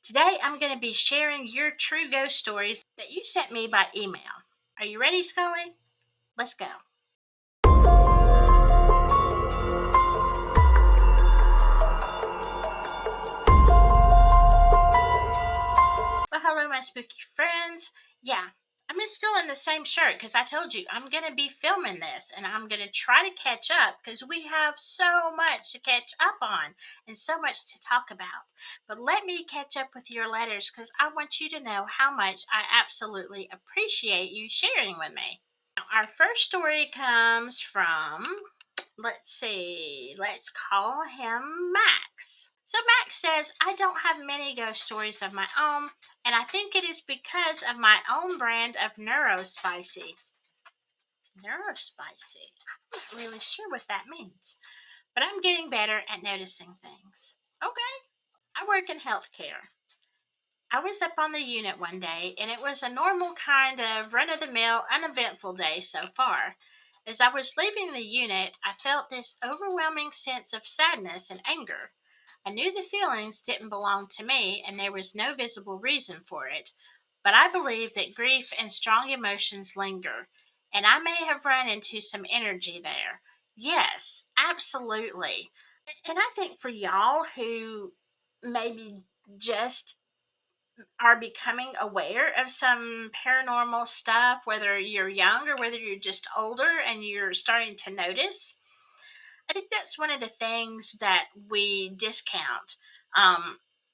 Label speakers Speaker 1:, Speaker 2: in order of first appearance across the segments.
Speaker 1: Today, I'm going to be sharing your true ghost stories that you sent me by email. Are you ready, Scully? Let's go. Well, hello, my spooky friends. Yeah, still in the same shirt because I told you I'm going to be filming this and I'm going to try to catch up because we have so much to catch up on and so much to talk about. But let me catch up with your letters because I want you to know how much I absolutely appreciate you sharing with me. Now, our first story comes from, let's see, let's call him Max. So Max says, I don't have many ghost stories of my own, and I think it is because of my own brand of neurospicy. Neurospicy. I'm not really sure what that means, but I'm getting better at noticing things. Okay. I work in healthcare. I was up on the unit one day, and it was a normal kind of run of the mill, uneventful day so far. As I was leaving the unit, I felt this overwhelming sense of sadness and anger. I knew the feelings didn't belong to me, and there was no visible reason for it. But I believe that grief and strong emotions linger, and I may have run into some energy there. Yes, absolutely. And I think for y'all who maybe just are becoming aware of some paranormal stuff, whether you're young or whether you're just older and you're starting to notice, I think that's one of the things that we discount.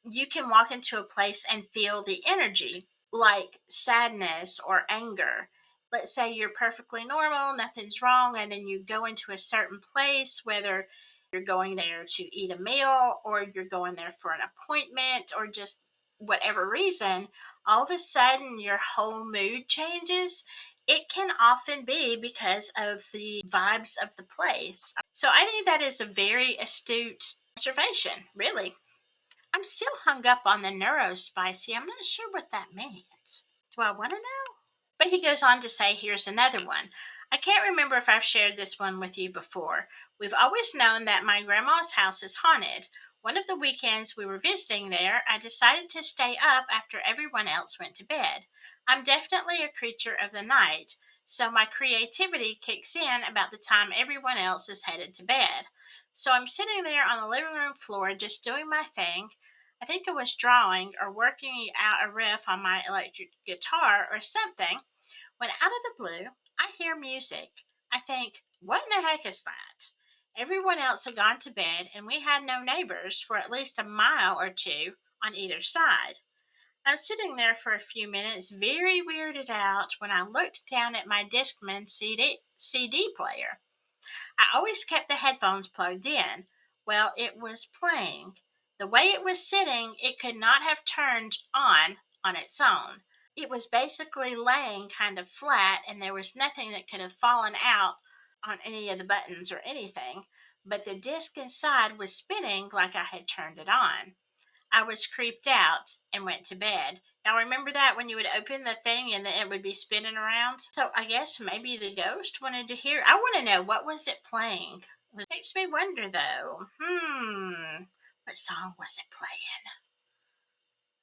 Speaker 1: You can walk into a place and feel the energy, like sadness or anger. Let's say you're perfectly normal, nothing's wrong, and then you go into a certain place, whether you're going there to eat a meal or you're going there for an appointment or just whatever reason, all of a sudden your whole mood changes. It can often be because of the vibes of the place. So I think that is a very astute observation, really. I'm still hung up on the neurospicy. I'm not sure what that means. Do I want to know? But he goes on to say, here's another one. I can't remember if I've shared this one with you before. We've always known that my grandma's house is haunted. One of the weekends we were visiting there, I decided to stay up after everyone else went to bed. I'm definitely a creature of the night, so my creativity kicks in about the time everyone else is headed to bed. So I'm sitting there on the living room floor just doing my thing. I think I was drawing or working out a riff on my electric guitar or something when out of the blue, I hear music. I think, what in the heck is that? Everyone else had gone to bed, and we had no neighbors for at least a mile or two on either side. I was sitting there for a few minutes, very weirded out, when I looked down at my Discman CD player. I always kept the headphones plugged in. Well, it was playing. The way it was sitting, it could not have turned on its own. It was basically laying kind of flat, and there was nothing that could have fallen out on any of the buttons or anything. But the disc inside was spinning like I had turned it on. I was creeped out and went to bed. Now, remember that when you would open the thing and then it would be spinning around? So I guess maybe the ghost wanted to hear. I want to know, what was it playing? It makes me wonder though. What song was it playing?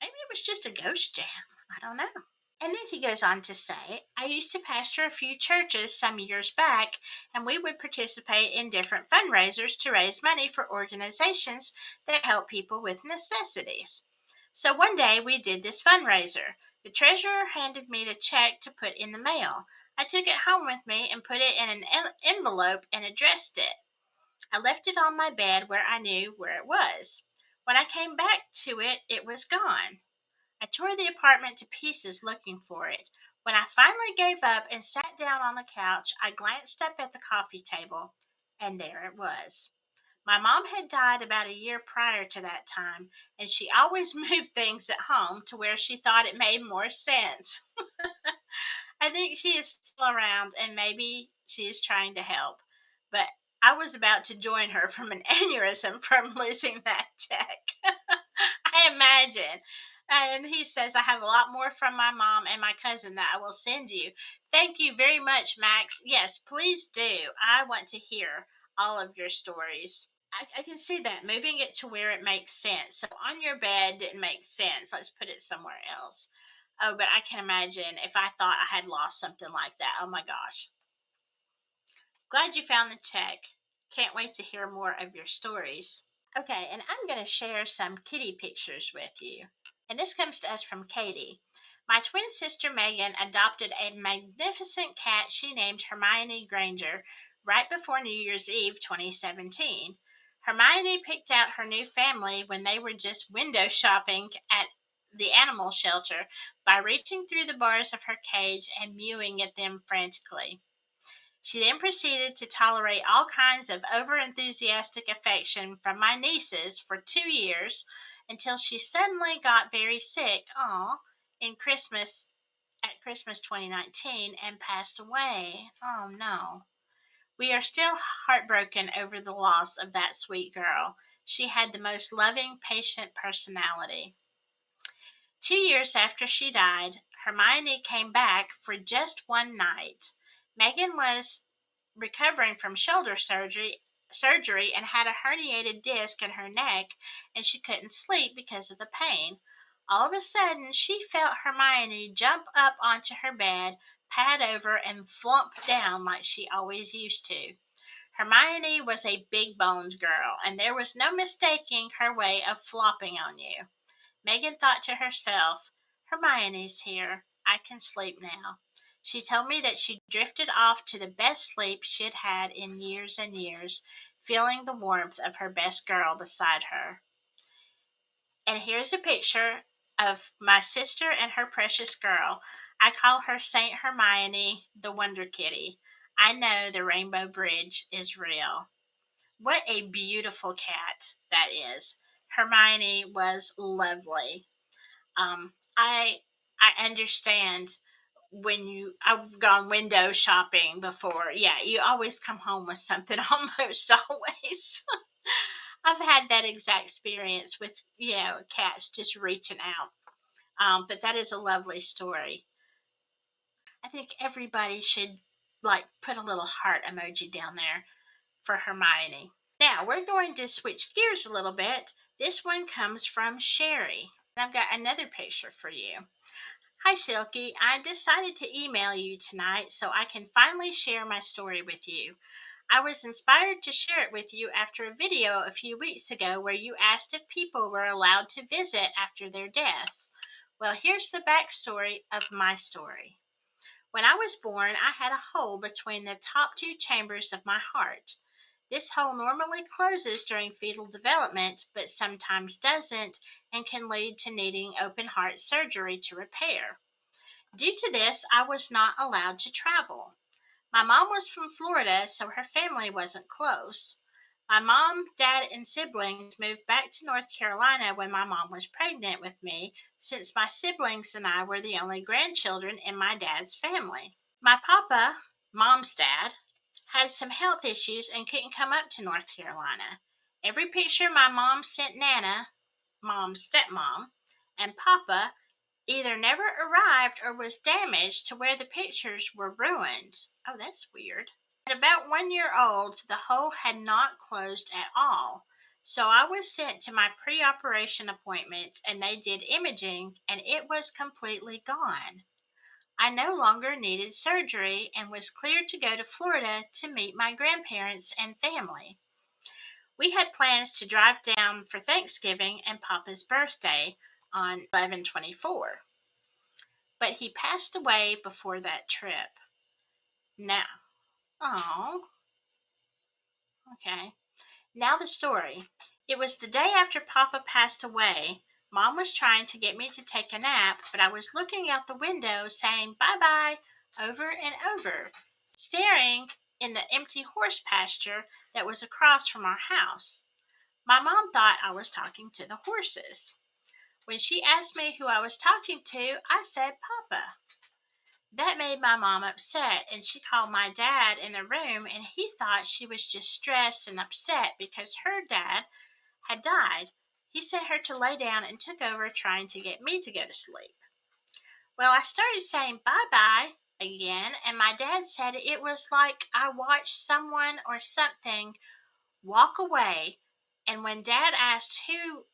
Speaker 1: Maybe it was just a ghost jam. I don't know. And then he goes on to say, I used to pastor a few churches some years back, and we would participate in different fundraisers to raise money for organizations that help people with necessities. So one day we did this fundraiser. The treasurer handed me the check to put in the mail. I took it home with me and put it in an envelope and addressed it. I left it on my bed where I knew where it was. When I came back to it, it was gone. I tore the apartment to pieces looking for it. When I finally gave up and sat down on the couch, I glanced up at the coffee table, and there it was. My mom had died about a year prior to that time, and she always moved things at home to where she thought it made more sense. I think she is still around and maybe she is trying to help. But I was about to join her from an aneurysm from losing that check. I imagine. And he says, I have a lot more from my mom and my cousin that I will send you. Thank you very much, Max. Yes, please do. I want to hear all of your stories. I can see that moving it to where it makes sense. So on your bed didn't make sense. Let's put it somewhere else. Oh, but I can imagine if I thought I had lost something like that. Oh my gosh. Glad you found the check. Can't wait to hear more of your stories. Okay, and I'm going to share some kitty pictures with you. And this comes to us from Katie. My twin sister Megan adopted a magnificent cat she named Hermione Granger right before New Year's Eve 2017. Hermione picked out her new family when they were just window shopping at the animal shelter by reaching through the bars of her cage and mewing at them frantically. She then proceeded to tolerate all kinds of over-enthusiastic affection from my nieces for 2 years until she suddenly got very sick, in Christmas 2019 and passed away. Oh no. We are still heartbroken over the loss of that sweet girl. She had the most loving, patient personality. 2 years after she died, Hermione came back for just one night. Megan was recovering from shoulder surgery and had a herniated disc in her neck, and she couldn't sleep because of the pain. All of a sudden, she felt Hermione jump up onto her bed, pad over, and flump down like she always used to. Hermione was a big boned girl, and there was no mistaking her way of flopping on you. Megan thought to herself, Hermione's here. I can sleep now. She told me that she drifted off to the best sleep she'd had in years and years, feeling the warmth of her best girl beside her. And here's a picture of my sister and her precious girl. I call her Saint Hermione, the Wonder Kitty. I know the Rainbow Bridge is real. What a beautiful cat that is. Hermione was lovely. I understand when I've gone window shopping before. Yeah, you always come home with something almost always. I've had that exact experience with, cats just reaching out. But that is a lovely story. I think everybody should put a little heart emoji down there for Hermione. Now we're going to switch gears a little bit. This one comes from Sherry. I've got another picture for you. Hi, Silky. I decided to email you tonight so I can finally share my story with you. I was inspired to share it with you after a video a few weeks ago where you asked if people were allowed to visit after their deaths. Well, here's the backstory of my story. When I was born, I had a hole between the top two chambers of my heart. This hole normally closes during fetal development, but sometimes doesn't and can lead to needing open heart surgery to repair. Due to this, I was not allowed to travel. My mom was from Florida, so her family wasn't close. My mom, dad, and siblings moved back to North Carolina when my mom was pregnant with me, since my siblings and I were the only grandchildren in my dad's family. My papa, mom's dad, had some health issues and couldn't come up to North Carolina. Every picture my mom sent Nana, mom's stepmom, and papa either never arrived or was damaged to where the pictures were ruined. Oh, that's weird. At about 1 year old, the hole had not closed at all. So I was sent to my pre operation appointment and they did imaging and it was completely gone. I no longer needed surgery and was cleared to go to Florida to meet my grandparents and family. We had plans to drive down for Thanksgiving and Papa's birthday on 11/24, but he passed away before that trip. Now, oh, okay. Now the story. It was the day after Papa passed away. Mom was trying to get me to take a nap, but I was looking out the window saying bye bye over and over, staring in the empty horse pasture that was across from our house. My mom thought I was talking to the horses. When she asked me who I was talking to, I said Papa. That made my mom upset, and she called my dad in the room, and he thought she was just stressed and upset because her dad had died. He sent her to lay down and took over trying to get me to go to sleep. Well, I started saying bye-bye again, and my dad said it was like I watched someone or something walk away And when Dad asked who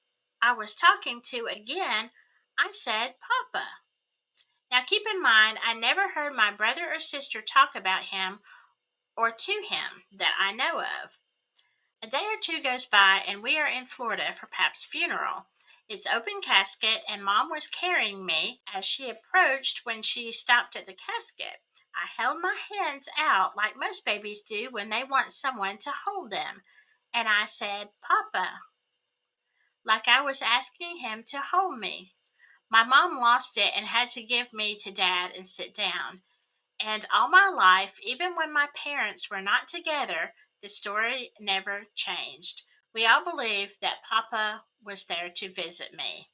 Speaker 1: I was talking to again, I said, Papa. Now keep in mind, I never heard my brother or sister talk about him or to him that I know of. A day or two goes by, and we are in Florida for Pap's funeral. It's open casket, and Mom was carrying me as she approached. When she stopped at the casket, I held my hands out like most babies do when they want someone to hold them. And I said, Papa, like I was asking him to hold me. My mom lost it and had to give me to Dad and sit down. And all my life, even when my parents were not together, the story never changed. We all believed that Papa was there to visit me.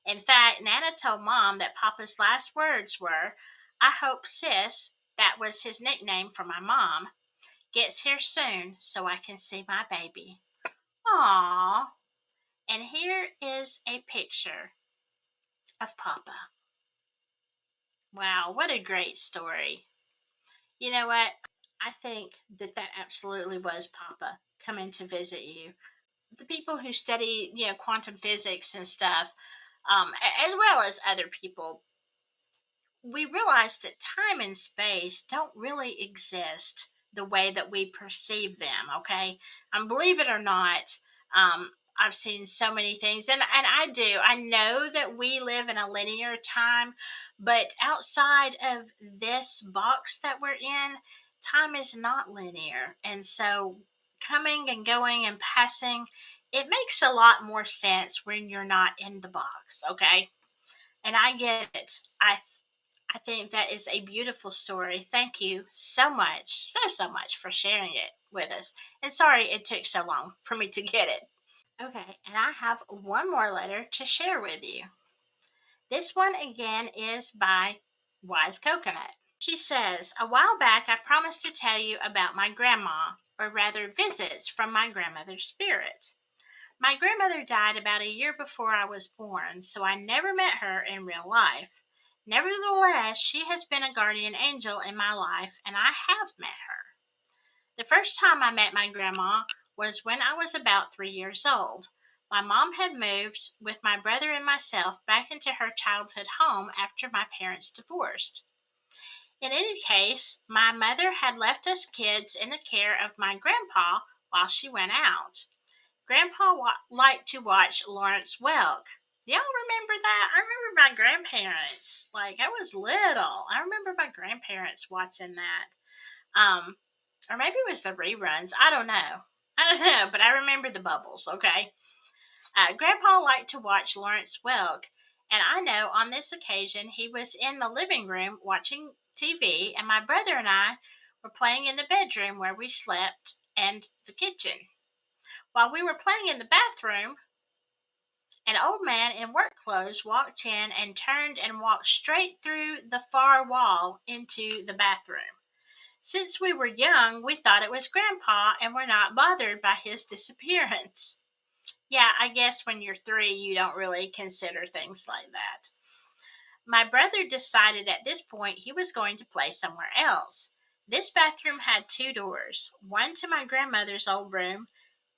Speaker 1: In fact, Nana told Mom that Papa's last words were, I hope Sis, that was his nickname for my mom, gets here soon so I can see my baby. Aww. And here is a picture of Papa. Wow, what a great story. You know what? I think that that absolutely was Papa coming to visit you. The people who study, quantum physics and stuff, as well as other people, we realize that time and space don't really exist the way that we perceive them. Okay, believe it or not, I've seen so many things, and I do. I know that we live in a linear time, but outside of this box that we're in, time is not linear, and so coming and going and passing, it makes a lot more sense when you're not in the box. Okay, and I get it. I think that is a beautiful story. Thank you so much, so much for sharing it with us. And sorry it took so long for me to get it. Okay, and I have one more letter to share with you. This one again is by WiseCoconut. She says, a while back I promised to tell you about my grandma, or rather visits from my grandmother's spirit. My grandmother died about a year before I was born, so I never met her in real life. Nevertheless, she has been a guardian angel in my life, and I have met her. The first time I met my grandma was when I was about 3 years old. My mom had moved with my brother and myself back into her childhood home after my parents divorced. In any case, my mother had left us kids in the care of my grandpa while she went out. Grandpa liked to watch Lawrence Welk. Y'all remember that? I remember my grandparents. Like, I was little. I remember my grandparents watching that. Um, or maybe it was the reruns. I don't know. I don't know, but I remember the bubbles, okay? Grandpa liked to watch Lawrence Welk, and I know on this occasion he was in the living room watching TV, and my brother and I were playing in the bedroom where we slept and the kitchen. While we were playing in the bathroom, an old man in work clothes walked in and turned and walked straight through the far wall into the bathroom. Since we were young, we thought it was Grandpa and were not bothered by his disappearance. Yeah, I guess when you're 3, you don't really consider things like that. My brother decided at this point he was going to play somewhere else. This bathroom had 2 doors, one to my grandmother's old room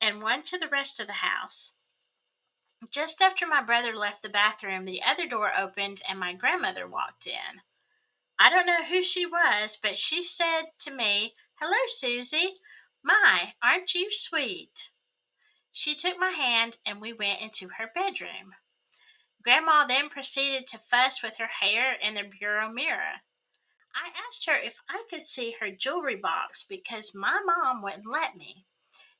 Speaker 1: and one to the rest of the house. Just after my brother left the bathroom, the other door opened and my grandmother walked in. I don't know who she was, but she said to me, "Hello, Susie. My, aren't you sweet?" She took my hand and we went into her bedroom. Grandma then proceeded to fuss with her hair in the bureau mirror. I asked her if I could see her jewelry box because my mom wouldn't let me.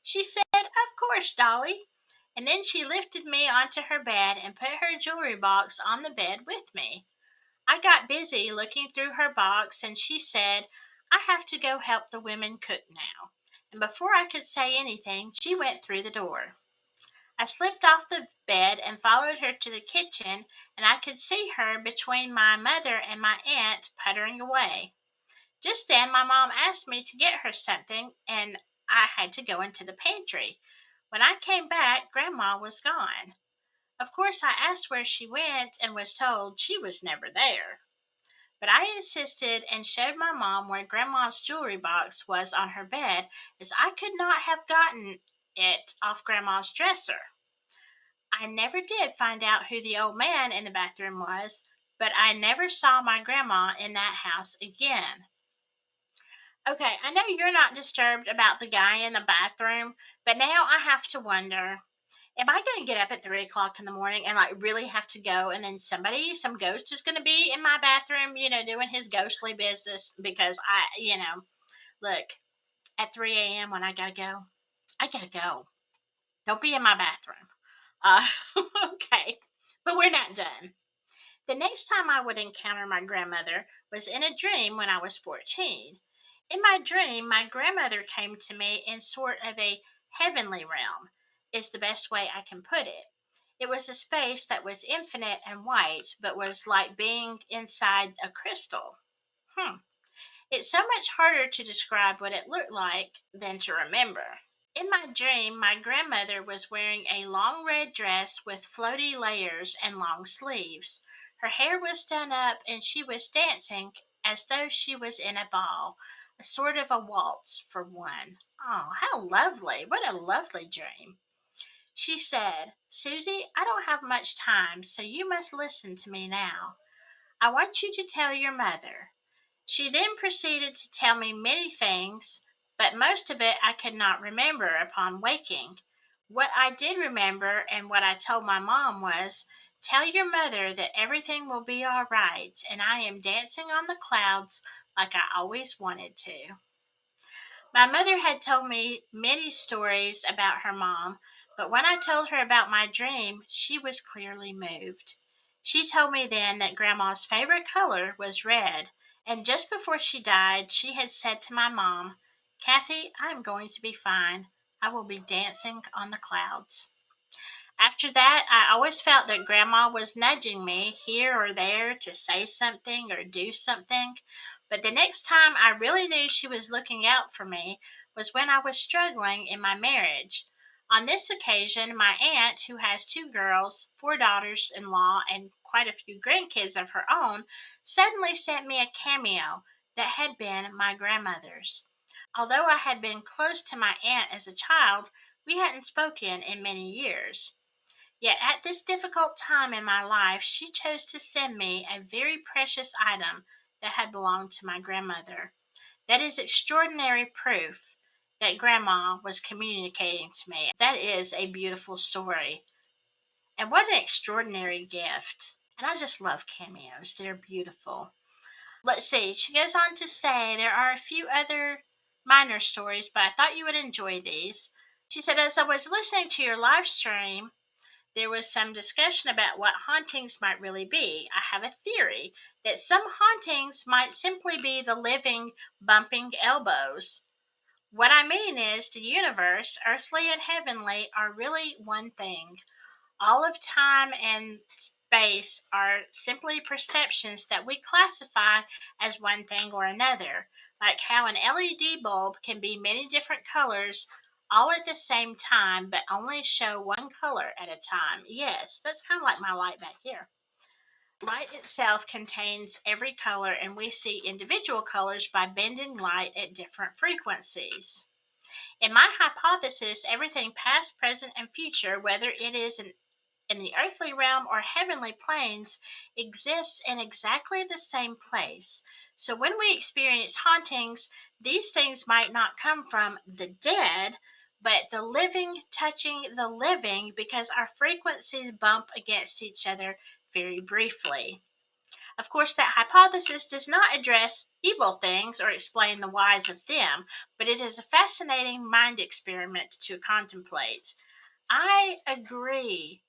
Speaker 1: She said, "Of course, Dolly." And then she lifted me onto her bed and put her jewelry box on the bed with me. I got busy looking through her box and she said, "I have to go help the women cook now." And before I could say anything, she went through the door. I slipped off the bed and followed her to the kitchen, and I could see her between my mother and my aunt puttering away. Just then, my mom asked me to get her something, and I had to go into the pantry. When I came back, Grandma was gone. Of course, I asked where she went and was told she was never there. But I insisted and showed my mom where Grandma's jewelry box was on her bed, as I could not have gotten it off Grandma's dresser. I never did find out who the old man in the bathroom was, but I never saw my grandma in that house again. Okay, I know you're not disturbed about the guy in the bathroom, but now I have to wonder, am I going to get up at 3 o'clock in the morning and like really have to go? And then some ghost is going to be in my bathroom, doing his ghostly business because look, at 3 a.m. when I got to go. Don't be in my bathroom. Uh, okay, but we're not done. The next time I would encounter my grandmother was in a dream when I was 14. In my dream, my grandmother came to me in sort of a heavenly realm, is the best way I can put it. It was a space that was infinite and white, but was like being inside a crystal. Hmm. It's so much harder to describe what it looked like than to remember. In my dream, my grandmother was wearing a long red dress with floaty layers and long sleeves. Her hair was done up and she was dancing as though she was in a ball, a sort of a waltz for one. Oh, how lovely! What a lovely dream. She said, Susie, I don't have much time, so you must listen to me now. I want you to tell your mother. She then proceeded to tell me many things, but most of it I could not remember upon waking. What I did remember and what I told my mom was, tell your mother that everything will be all right and I am dancing on the clouds like I always wanted to. My mother had told me many stories about her mom, but when I told her about my dream, she was clearly moved. She told me then that Grandma's favorite color was red, and just before she died, she had said to my mom, Kathy, I am going to be fine. I will be dancing on the clouds. After that, I always felt that Grandma was nudging me here or there to say something or do something. But the next time I really knew she was looking out for me was when I was struggling in my marriage. On this occasion, my aunt, who has two girls, four daughters in law, and quite a few grandkids of her own, suddenly sent me a cameo that had been my grandmother's. Although I had been close to my aunt as a child, we hadn't spoken in many years. Yet at this difficult time in my life, she chose to send me a very precious item that had belonged to my grandmother. That is extraordinary proof that Grandma was communicating to me. That is a beautiful story. And what an extraordinary gift. And I just love cameos, they're beautiful. Let's see, she goes on to say there are a few other minor stories, but I thought you would enjoy these. She said, as I was listening to your live stream, there was some discussion about what hauntings might really be. I have a theory that some hauntings might simply be the living bumping elbows. What I mean is, the universe, earthly and heavenly, are really one thing. All of time and space are simply perceptions that we classify as one thing or another, like how an LED bulb can be many different colors all at the same time, but only show one color at a time. Yes, that's kind of like my light back here. Light itself contains every color, and we see individual colors by bending light at different frequencies. In my hypothesis, everything past, present, and future, whether it is in the earthly realm or heavenly planes, exists in exactly the same place. So when we experience hauntings, these things might not come from the dead, but the living touching the living because our frequencies bump against each other very briefly. Of course, that hypothesis does not address evil things or explain the whys of them, but it is a fascinating mind experiment to contemplate. I agree.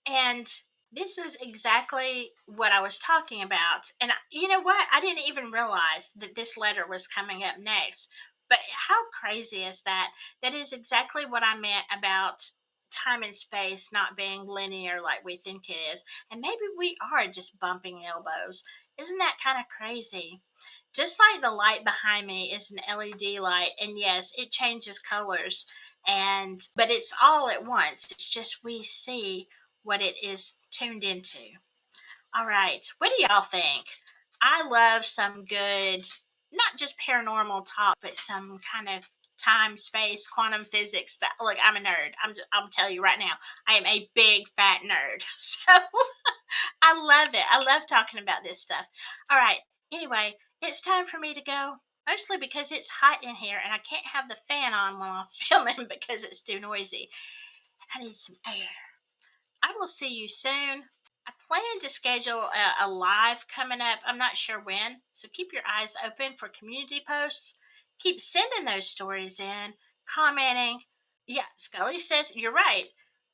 Speaker 1: And this is exactly what I was talking about. And you know what? I didn't even realize that this letter was coming up next. But how crazy is that? That is exactly what I meant about time and space not being linear like we think it is. And maybe we are just bumping elbows. Isn't that kind of crazy? Just like the light behind me is an LED light, and yes, it changes colors, and but it's all at once. It's just we see what it is tuned into. All right, what do y'all think? I love some good, not just paranormal talk, but some kind of time, space, quantum physics stuff. Look, I'm a nerd. I'll tell you right now, I am a big fat nerd. So I love it. I love talking about this stuff. All right. Anyway, it's time for me to go. Mostly because it's hot in here and I can't have the fan on while I'm filming because it's too noisy. And I need some air. I will see you soon. I plan to schedule a live coming up. I'm not sure when. So keep your eyes open for community posts. Keep sending those stories in, commenting. Yeah, Scully says, you're right.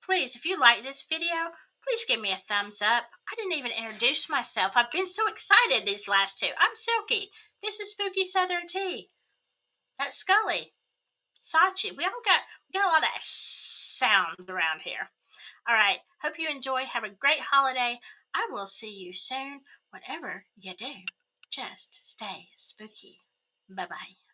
Speaker 1: Please, if you like this video, please give me a thumbs up. I didn't even introduce myself. I've been so excited these last two. I'm Silky. This is Spooky Southern Tea. That's Scully. Sachi. We got a lot of sounds around here. All right. Hope you enjoy. Have a great holiday. I will see you soon. Whatever you do, just stay spooky. Bye bye.